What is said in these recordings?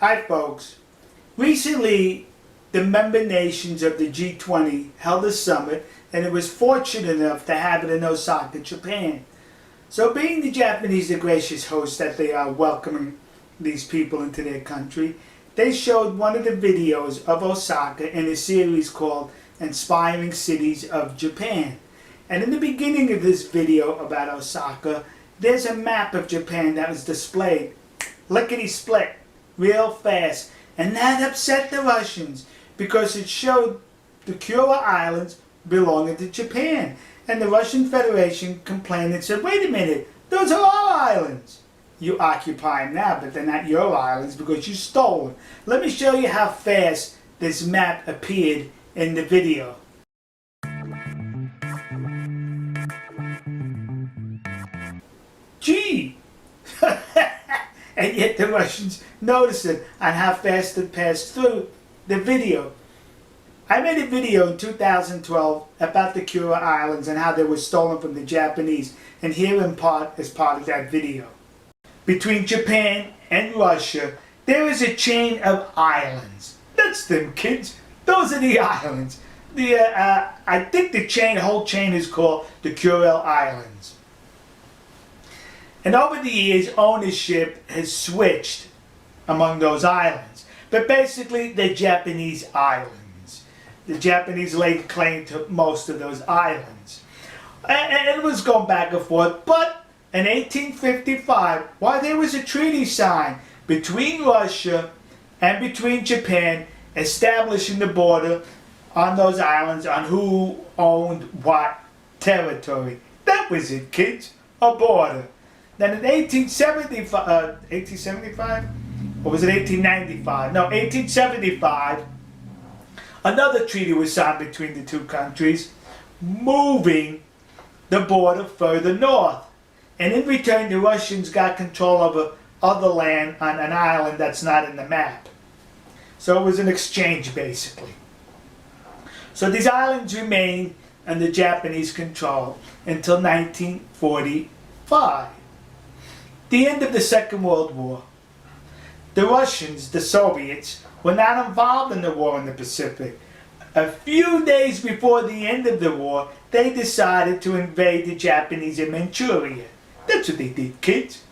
Hi folks. Recently, the member nations of the G20 held a summit, and it was fortunate enough to have it in Osaka, Japan. So being the Japanese the gracious host that they are welcoming these people into their country, they showed one of the videos of Osaka in a series called Inspiring Cities of Japan. And in the beginning of this video about Osaka, there's a map of Japan that was displayed lickety-split, real fast. And that upset the Russians because it showed the Kuril Islands belonging to Japan. And the Russian Federation complained and said, wait a minute, those are our islands. You occupy them now, but they're not your islands because you stole them. Let me show you how fast this map appeared in the video. Gee! And yet the Russians noticed it on how fast it passed through the video. I made a video in 2012 about the Kuril Islands and how they were stolen from the Japanese, and here in part is part of that video. Between Japan and Russia, there is a chain of islands. That's them, kids. Those are the islands. I think the whole chain is called the Kuril Islands. And over the years, ownership has switched among those islands. But basically, they're Japanese islands. The Japanese laid claim to most of those islands. And it was going back and forth. But in 1855, while there was a treaty signed between Russia and between Japan, establishing the border on those islands on who owned what territory. That was it, kids. A border. Then in 1875, or was it 1895? No, 1875, another treaty was signed between the two countries, moving the border further north. And in return, the Russians got control over other land on an island that's not in the map. So it was an exchange, basically. So these islands remained under Japanese control until 1945. The end of the Second World War. The Russians, the Soviets, were not involved in the war in the Pacific. A few days before the end of the war, they decided to invade the Japanese in Manchuria. That's what they did, kids.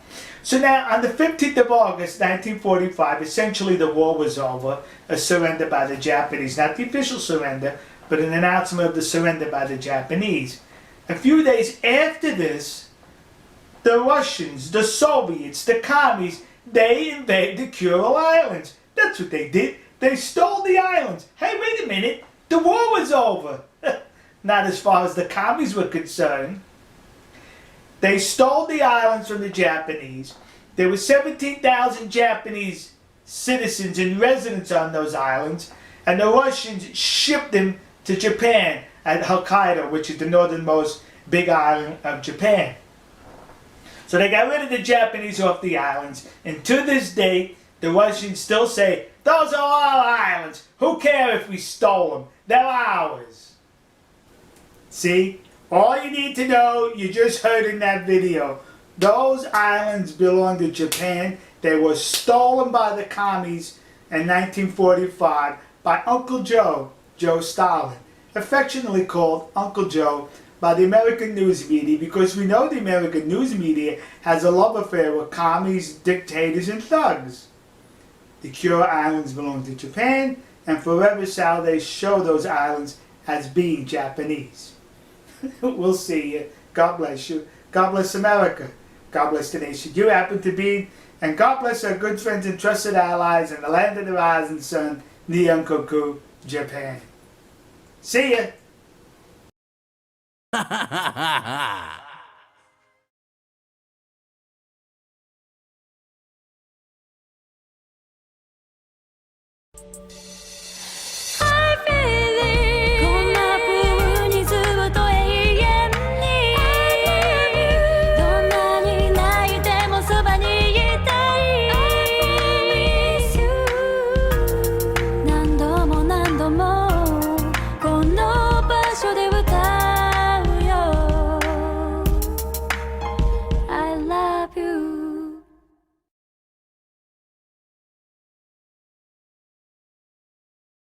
So now, on the 15th of August, 1945, essentially the war was over, a surrender by the Japanese. Not the official surrender, but an announcement of the surrender by the Japanese. A few days after this, the Russians, the Soviets, the commies, they invaded the Kuril Islands. That's what they did. They stole the islands. Hey, wait a minute. The war was over. Not as far as the commies were concerned. They stole the islands from the Japanese. There were 17,000 Japanese citizens and residents on those islands, and the Russians shipped them to Japan at Hokkaido, which is the northernmost big island of Japan. So they got rid of the Japanese off the islands, and to this day, the Russians still say, those are our islands. Who cares if we stole them? They're ours. See? All you need to know, you just heard in that video. Those islands belong to Japan. They were stolen by the commies in 1945 by Uncle Joe, Joe Stalin, affectionately called Uncle Joe by the American news media, because we know the American news media has a love affair with commies, dictators, and thugs. The Kuril Islands belong to Japan, and forever shall they show those islands as being Japanese. We'll see you. God bless you. God bless America. God bless the nation you happen to be. And God bless our good friends and trusted allies in the land of the rising sun, Nihonkoku, Japan. See ya. Ha ha ha ha ha!